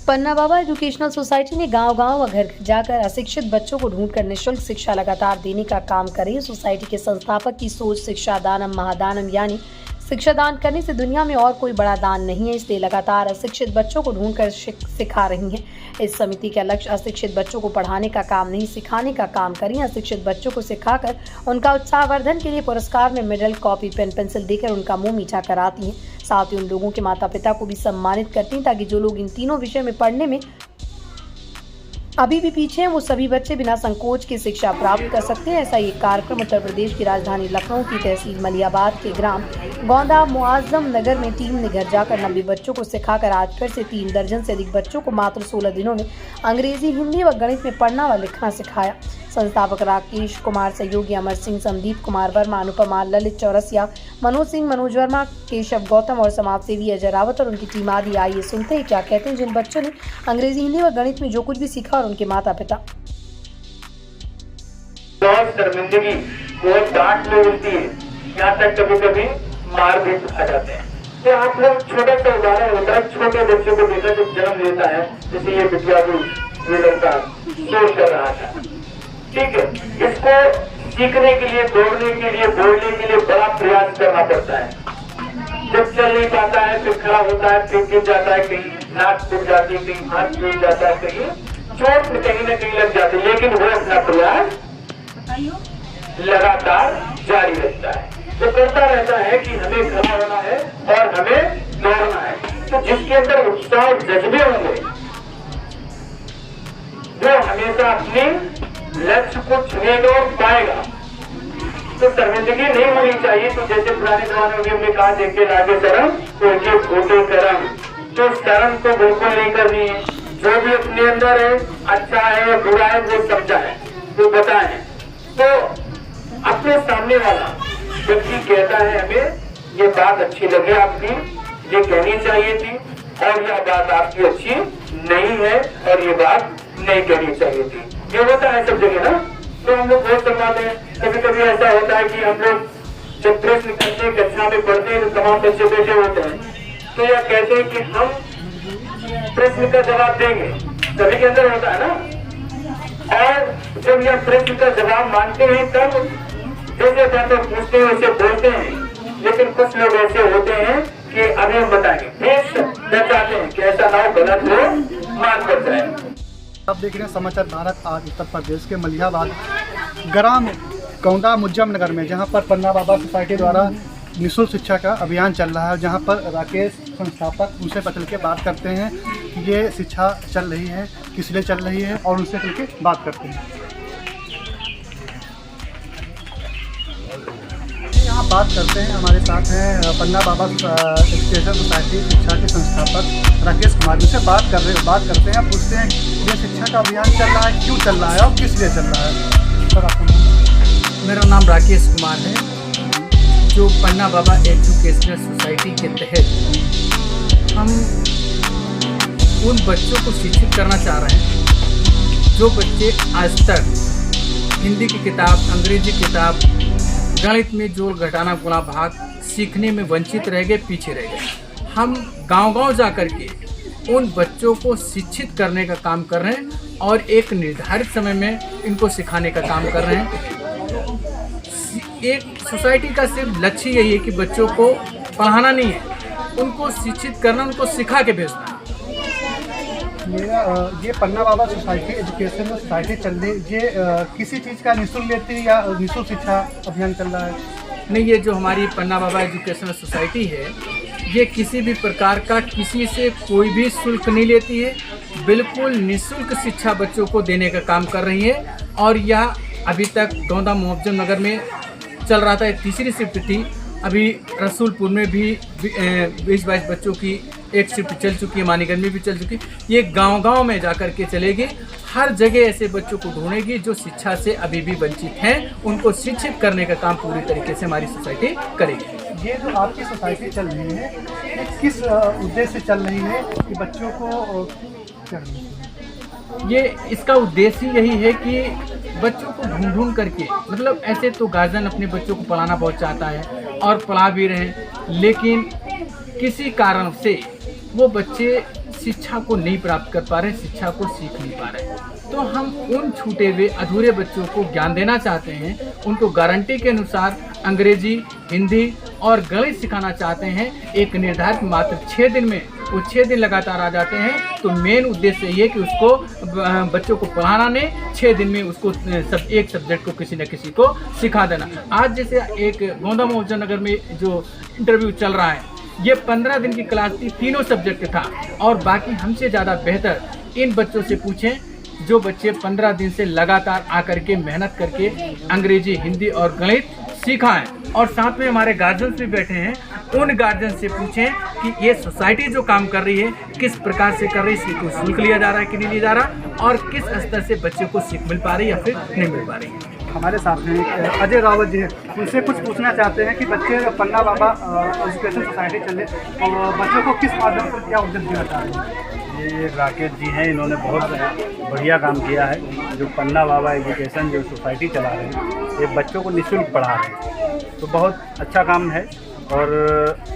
पन्ना बाबा educational society ने गांव-गांव व घर-घर जाकर अशिक्षित बच्चों को ढूंढकर निःशुल्क शिक्षा लगातार देने का काम कर रही है। सोसाइटी के संस्थापक की सोच शिक्षा दानम महादानम यानी शिक्षा दान करने से दुनिया में और कोई बड़ा दान नहीं है, इसलिए लगातार अशिक्षित बच्चों को ढूंढकर सिखा रही हैं। इस समिति का लक्ष्य अशिक्षित बच्चों को पढ़ाने का काम नहीं, सिखाने का काम करें। अशिक्षित बच्चों को सिखाकर उनका उत्साहवर्धन के लिए पुरस्कार में मेडल, कॉपी, पेन, पेंसिल देकर उनका मुंह मीठा कराती हैं। साथ ही उन लोगों के माता पिता को भी सम्मानित करती हैं ताकि जो लोग इन तीनों विषय में पढ़ने में अभी भी पीछे हैं वो सभी बच्चे बिना संकोच के शिक्षा प्राप्त कर सकते हैं। ऐसा ये कार्यक्रम उत्तर प्रदेश की राजधानी लखनऊ की तहसील मलियाबाद के ग्राम गोंदा मुआज्जम नगर में टीम ने घर जाकर 90 बच्चों को सिखाकर आज फिर से 3 दर्जन से अधिक बच्चों को मात्र 16 दिनों में अंग्रेजी, हिंदी व गणित में पढ़ना व लिखना सिखाया। संस्थापक राकेश कुमार, सहयोगी अमर सिंह, संदीप कुमार वर्मा, अनुपमा, ललित चौरसिया, मनोज सिंह, मनोज वर्मा, केशव गौतम और समाजसेवी अजय रावत और उनकी टीम आदि। आइए सुनते हैं क्या कहते हैं जिन बच्चों ने अंग्रेजी, हिंदी व गणित में जो कुछ भी सीखा और उनके माता पिता। शर्मिंदगी बहुत डांट में मिलती है, यहाँ तक कभी कभी मार भी खा जाते हैं। तो आप लोग छोटा सा उदाहरण होता है, छोटे बच्चों को देखा जब जन्म लेता है, जैसे ये बिटिया ये लड़का शोर कर रहा था, ठीक है, इसको सीखने के लिए, दौड़ने के लिए, बोलने के लिए बड़ा प्रयास करना पड़ता है। जब चल नहीं पाता है फिर खड़ा होता है, फिर गिर जाता है, कहीं नाक टूट जाती है, कहीं हाथ टूट जाता है, कहीं चोट कहीं न कहीं लग जाती है, लेकिन वो अपना प्रयास लगातार जारी रखता है। तो करता रहता है कि हमें खड़ा होना है और हमें दौड़ना है। तो जिसके अंदर उत्साह जज्बे होंगे वो हमेशा अपने लक्ष्य को छुएगा और पाएगा। तो शर्मिंदगी नहीं होनी चाहिए। तो जैसे पुराने जमाने में हमने कहा, देखे लागे शर्म तो ये खोटे कर्म, तो शर्म तो बिल्कुल नहीं करनी है। जो भी अपने अंदर है, अच्छा है या बुरा है, वो समझा है तो बताएं। तो अपने सामने वाला व्यक्ति कहता है हमें ये बात अच्छी लगी आपकी, ये कहनी चाहिए थी, और यह बात आपकी अच्छी नहीं है और ये बात नहीं कहनी चाहिए थी, ये होता है सब जगह ना। तो हम लोग बहुत शर्माते हैं। कभी कभी ऐसा होता है कि हम लोग जब प्रश्न करते कक्षा में पढ़ते हैं तो तमाम बच्चे बैठे होते हैं, तो यह कहते हैं कि हम प्रश्न का जवाब देंगे, सभी के अंदर होता है ना। और जब यह प्रश्न का जवाब मांगते हैं तब जैसे बातें पूछते हैं वैसे बोलते हैं, लेकिन कुछ लोग ऐसे होते हैं कि अभी हम बताएंगे, फिर चाहते हैं कि ऐसा ना हो, गलत हो, मान कर जाए। आप देख रहे हैं समाचार भारत आज उत्तर प्रदेश के मलियाबाद ग्राम गोंदा मुआज्जम नगर में, जहां पर पन्ना बाबा सोसाइटी द्वारा निःशुल्क शिक्षा का अभियान चल रहा है, जहां पर राकेश संस्थापक उनसे चल के बात करते हैं कि ये शिक्षा चल रही है, किस लिए चल रही है, और उनसे चल के बात करते हैं। यहाँ बात करते हैं, हमारे साथ हैं पन्ना बाबा एजुकेशनल सोसाइटी शिक्षा के संस्थापक राकेश कुमार, उनसे बात करते हैं, पूछते हैं ये शिक्षा का अभियान चल रहा है, क्यों चल रहा है और किस लिए चल रहा है। सर आपका? मेरा नाम राकेश कुमार है। जो पन्ना बाबा एजुकेशनल सोसाइटी के तहत हम उन बच्चों को शिक्षित करना चाह रहे हैं जो बच्चे आज तक हिंदी की किताब, अंग्रेजी किताब, गणित में जोड़ घटाना गुणा भाग सीखने में वंचित रह गए, पीछे रह गए। हम गांव-गांव जा कर के उन बच्चों को शिक्षित करने का काम कर रहे हैं और एक निर्धारित समय में इनको सिखाने का काम कर रहे हैं। एक सोसाइटी का सिर्फ लक्ष्य यही है कि बच्चों को पढ़ाना नहीं है, उनको शिक्षित करना, उनको सिखा के भेजना है। ये पन्ना बाबा सोसाइटी एजुकेशनल सोसाइटी चल रही, ये किसी चीज़ का निःशुल्क लेती है या निःशुल्क शिक्षा अभियान चल रहा है? नहीं, ये जो हमारी पन्ना बाबा एजुकेशनल सोसाइटी है, ये किसी भी प्रकार का किसी से कोई भी शुल्क नहीं लेती है, बिल्कुल निःशुल्क शिक्षा बच्चों को देने का काम कर रही है। और यह अभी तक गोंदा मुआज्जम नगर में चल रहा था, तीसरी शिफ्ट थी। अभी रसूलपुर में भी 20-22 बच्चों की एक शिफ्ट चल चुकी है, मानीगंज में भी चल चुकी है। ये गांव-गांव में जाकर के चलेगी, हर जगह ऐसे बच्चों को ढूंढेगी जो शिक्षा से अभी भी वंचित हैं, उनको शिक्षित करने का काम पूरी तरीके से हमारी सोसाइटी करेगी। ये जो आपकी सोसाइटी चल रही है, ये किस उद्देश्य से चल रही है कि बच्चों को करनी है? ये इसका उद्देश्य यही है कि बच्चों को ढूंढ करके, मतलब ऐसे तो गार्जियन अपने बच्चों को पढ़ाना बहुत चाहता है और पढ़ा भी रहे हैं, लेकिन किसी कारण से वो बच्चे शिक्षा को नहीं प्राप्त कर पा रहे, शिक्षा को सीख नहीं पा रहे। तो हम उन छूटे हुए अधूरे बच्चों को ज्ञान देना चाहते हैं, उनको गारंटी के अनुसार अंग्रेजी, हिंदी और गणित सिखाना चाहते हैं। एक निर्धारित मात्र 6 दिन में, वो 6 दिन लगातार आ जाते हैं। तो मेन उद्देश्य ये कि उसको बच्चों को पढ़ाना नहीं, 6 दिन में उसको एक सब्जेक्ट को किसी न किसी को सिखा देना। आज जैसे एक गोंदा मुजफ्फर नगर में जो इंटरव्यू चल रहा है, ये 15 दिन की क्लास थी, तीनों सब्जेक्ट था। और बाकी हमसे ज़्यादा बेहतर इन बच्चों से पूछें जो बच्चे 15 दिन से लगातार आकर के मेहनत करके अंग्रेजी, हिंदी और गणित सीखा है। और साथ में हमारे गार्जियंस भी बैठे हैं, उन गार्जियन से पूछें कि ये सोसाइटी जो काम कर रही है किस प्रकार से कर रही है, इसको शुल्क लिया जा रहा है कि नहीं लिया जा रहा, और किस स्तर से बच्चे को सीख मिल पा रही है या फिर नहीं मिल पा रही है। हमारे साथ में एक अजय रावत जी हैं, उनसे कुछ पूछना चाहते हैं कि बच्चे पन्ना बाबा एजुकेशन सोसाइटी चले और बच्चों को किस माध्यम से क्या उद्देश्य देना चाहते हैं। ये राकेश जी हैं, इन्होंने बहुत बढ़िया काम किया है। जो पन्ना बाबा एजुकेशन जो सोसाइटी चला रहे हैं, ये बच्चों को निःशुल्क पढ़ा रहे हैं, तो बहुत अच्छा काम है। और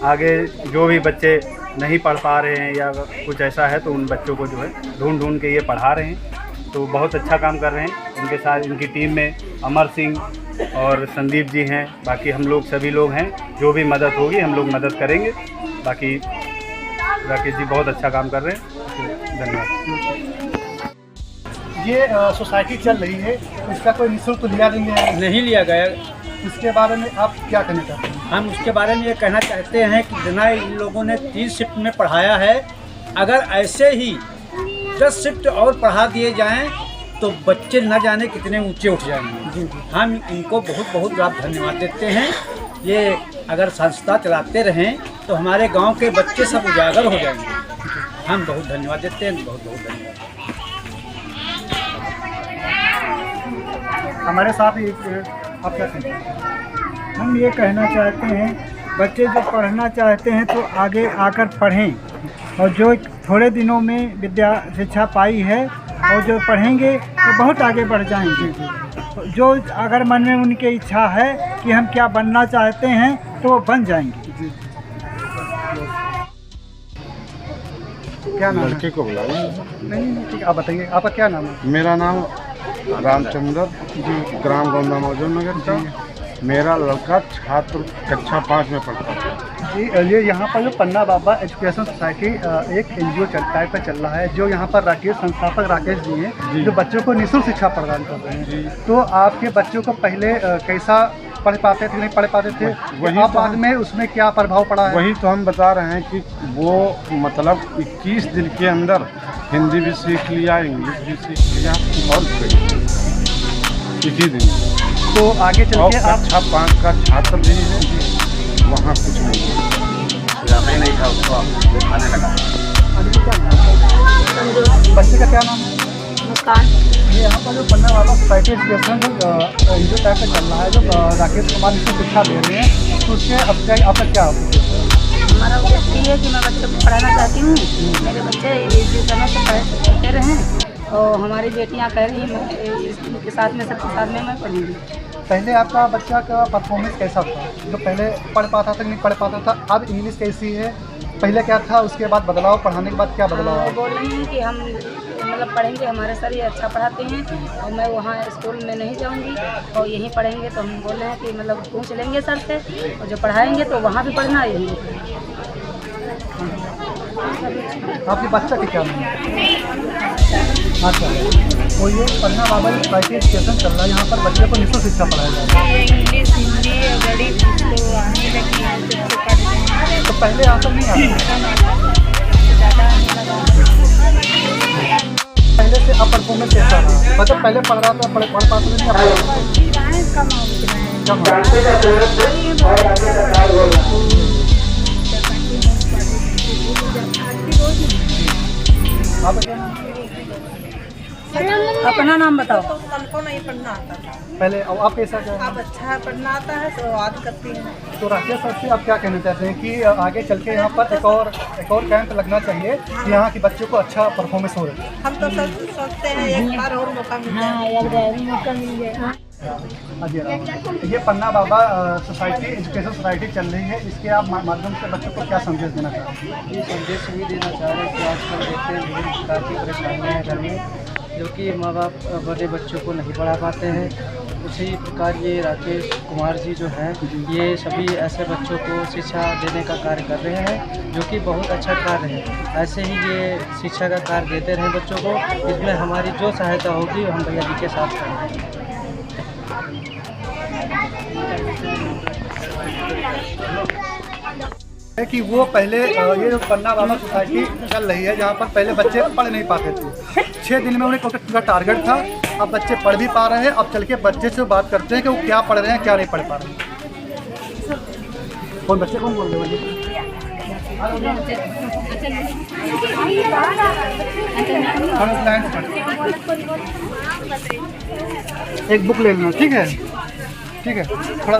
आगे जो भी बच्चे नहीं पढ़ पा रहे हैं या कुछ ऐसा है तो उन बच्चों को जो है ढूंढ के ये पढ़ा रहे हैं, तो बहुत अच्छा काम कर रहे हैं। इनके साथ इनकी टीम में अमर सिंह और संदीप जी हैं, बाकी हम लोग सभी लोग हैं। जो भी मदद होगी हम लोग मदद करेंगे। बाकी राकेश जी बहुत अच्छा काम कर रहे हैं, धन्यवाद। ये सोसाइटी चल रही है, इसका कोई निःशुल्क लिया नहीं लिया गया। इसके बारे में आप क्या कहना चाहते हैं। हम उसके बारे में ये कहना चाहते हैं कि जितना इन लोगों ने 3 शिफ्ट में पढ़ाया है, अगर ऐसे ही 10 शिफ्ट और पढ़ा दिए जाएं तो बच्चे न जाने कितने ऊंचे उठ जाएंगे। हम इनको बहुत बहुत धन्यवाद देते हैं। ये अगर संस्था चलाते रहें तो हमारे गांव के बच्चे सब उजागर हो जाएंगे। हम बहुत धन्यवाद देते हैं, बहुत बहुत धन्यवाद। हमारे साथ आप क्या कहते हैं। हम ये कहना चाहते हैं बच्चे जो पढ़ना चाहते हैं तो आगे आकर पढ़ें, और जो थोड़े दिनों में विद्या शिक्षा पाई है और जो पढ़ेंगे तो बहुत आगे बढ़ जाएंगे। जो अगर मन में उनकी इच्छा है कि हम क्या बनना चाहते हैं तो वो बन जाएंगे। क्या नाम है? लड़के को बुलाओ। नहीं ठीक, आप बताइए आपका क्या नाम है। मेरा नाम रामचंद्र जी, ग्राम गोंदा मुजफ्फर नगर का। मेरा लड़का छात्र कक्षा 5 में पढ़ता है जी। ये यहाँ पर जो पन्ना बाबा एजुकेशन सोसाइटी एक NGO टाइप का चल रहा है, जो यहाँ पर राकेश संस्थापक राकेश जी हैं, जो बच्चों को निःशुल्क शिक्षा प्रदान कर रहे हैं। तो आपके बच्चों को पहले कैसा पढ़ पाते थे, नहीं पढ़ पाते थे, वही आप बाद में उसमें क्या प्रभाव पड़ा है। वही तो हम बता रहे हैं कि वो मतलब 21 दिन के अंदर हिंदी भी सीख लिया, इंग्लिश भी सीख लिया और 21 दिन। तो आगे चल के आप कक्षा 5 का छात्र भी है, वहाँ कुछ नहीं है, नहीं था उसको आने लगा। बच्चे का क्या नाम है। मुस्कान। ये यहाँ पर जो पन्ना बाबा सोसाइटी एजुकेशन NGO टाइप का चल रहा है, जो राकेश कुमार इसको शिक्षा दे रहे हैं, तो उसके अब क्या आपका क्या हमारा उद्देश्य ये है कि मैं बच्चों को पढ़ाना चाहती हूँ, मेरे बच्चे इस समय से पढ़ते रहें और हमारी बेटियाँ कह रही हैं इसके साथ में सबके साथ में मैं पढ़ूँगी। पहले आपका बच्चा का परफॉर्मेंस कैसा था, जो पहले पढ़ पाता था नहीं पढ़ पाता था, अब इंग्लिश कैसी है, पहले क्या था, उसके बाद बदलाव, पढ़ाने के बाद क्या बदलाव है। बोल रही हैं कि हम मतलब पढ़ेंगे, हमारे सर ये अच्छा पढ़ाते हैं और मैं वहाँ स्कूल में नहीं जाऊँगी और यहीं पढ़ेंगे। तो हम बोल रहे हैं कि मतलब पूछ लेंगे सर से, और जो पढ़ाएंगे तो वहाँ भी पढ़ना यहीं। आपके बच्चा के क्या नाम है। अच्छा, तो ये पन्ना बाबा सोसाइटी एजुकेशन चल रहा है, यहाँ पर बच्चे को निःशुल्क शिक्षा पढ़ाया जाता है। इंग्लिश, हिंदी और गणित तो आने लगी है, तो पहले यहाँ पर नहीं आता, पहले से अब परफॉर्मेंस कैसा रहा, मतलब पहले पढ़ रहा था, पढ़ पाता अपना नाम बताओ। हमको नहीं पढ़ना आता था पहले, अब आप कैसा क्या। अब अच्छा पढ़ना आता है तो याद करती हैं। तो राकेश सर से आप क्या कहना चाहते हैं कि आगे चल के यहाँ पर एक और कैंप लगना चाहिए कि यहाँ के बच्चों को अच्छा परफॉर्मेंस हो रहा है। हम तो सोचते हैं एक बार और मौका मिल जाए। हाँ, एक बार मौका मिल जाए। हाँ जी ये पन्ना बाबा सोसाइटी एजुकेशन सोसाइटी चल रही है, इसके आप माध्यम से बच्चों को क्या संदेश देना चाहते हैं? ये संदेश भी देना चाह रहे हैं कि आजकल देखते हैं विभिन्न प्रकार की परेशानियाँ हैं घर में, जो कि माँ बाप बड़े बच्चों को नहीं पढ़ा पाते हैं। उसी प्रकार ये राकेश कुमार जी जो हैं, ये सभी ऐसे बच्चों को शिक्षा देने का कार्य कर रहे हैं, जो कि बहुत अच्छा कार्य है। ऐसे ही ये शिक्षा का कार्य देते रहें बच्चों को। इसमें हमारी जो सहायता होगी हम भैया जी के साथ करेंगे। है कि वो पहले ये जो पन्ना बाबा सोसाइटी चल रही है, जहाँ पर पहले बच्चे पढ़ नहीं पाते थे। 6 दिन में उन्हें पूरा टारगेट था, अब बच्चे पढ़ भी पा रहे हैं। अब चल के बच्चे से बात करते हैं कि वो क्या पढ़ रहे हैं, क्या नहीं पढ़ पा रहे हैं। कौन बच्चे कौन बोल रहे हैं? एक बुक ले लेना, ठीक है ठीक है। थोड़ा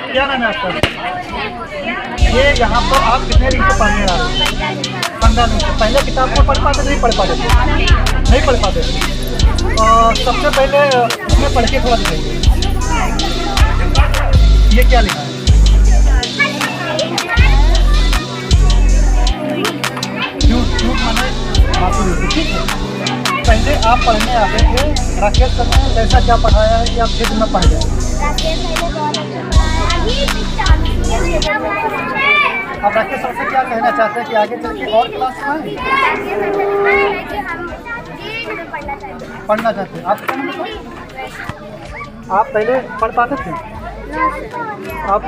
क्या नाम है आपका? ये यहाँ पर आप कितने दिन से पढ़ने आ रहे हैं? 15 दिन से। पहले किताब को पढ़ पाते नहीं पढ़ पाते थे? नहीं पढ़ पाते थे। सबसे पहले इसमें पढ़ के थोड़ा दिखाइए, ये क्या लिखा है? झूठ माने बाकी नहीं, ठीक है। पहले आप पढ़ने आते थे, राकेश सर ने कैसा क्या पढ़ाया है कि आप 6 दिन में पढ़ गए? अब राकेश सर से क्या कहना चाहते हैं कि आगे चल के और क्लास में पढ़ना चाहते हैं? आप पहले पढ़ पाते थे आप?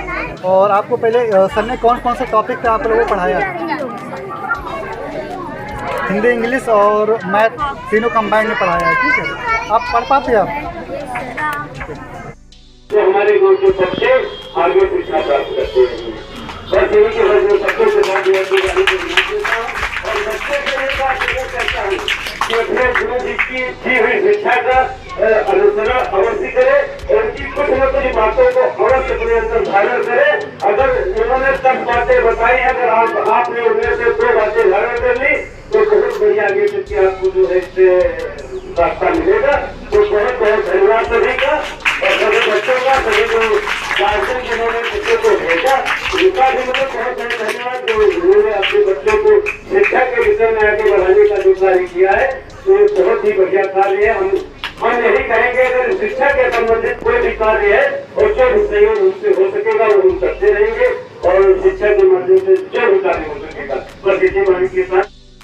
और आपको पहले सर ने कौन कौन से टॉपिक पे आप लोगों को पढ़ाया? हिंदी, इंग्लिश और मैथ तीनों कंबाइंड में पढ़ाया है, ठीक है। आप पढ़ पाते हैं आप? तो हमारे गाँव के बच्चे आगे शिक्षा प्राप्त करते हैं। बस यही के वजह से सबको और बच्चे के लिए कहता हूँ कि अपने गुरु जी की दी हुई शिक्षा का अनुसरण अवश्य करे और उनकी कुछ न कुछ बातों को अवश्य अपने अंदर धारण करे। अगर उन्होंने 10 बातें बताई, अगर आपने उनमें से 2 बातें धारण कर ली तो बहुत बढ़िया आगे चलके आपको जो है रास्ता मिलेगा। तो बहुत बहुत धन्यवाद सभी का और सभी बच्चों का, सभी जो गार्जियन जिन्होंने बच्चों को भेजा उनका भी मुझे बहुत बहुत धन्यवाद, जो उन्होंने अपने बच्चों को शिक्षा के विषय में आगे बढ़ाने का जो कार्य किया है। तो ये बहुत ही बढ़िया कार्य है। हम यही कहेंगे अगर शिक्षा के संबंधित कोई भी कार्य है और जो भी सहयोग उनसे हो सकेगा वो हम करते रहेंगे और शिक्षा के माध्यम से जो भी कार्य हो सकेगा बस इसी वाणी के साथ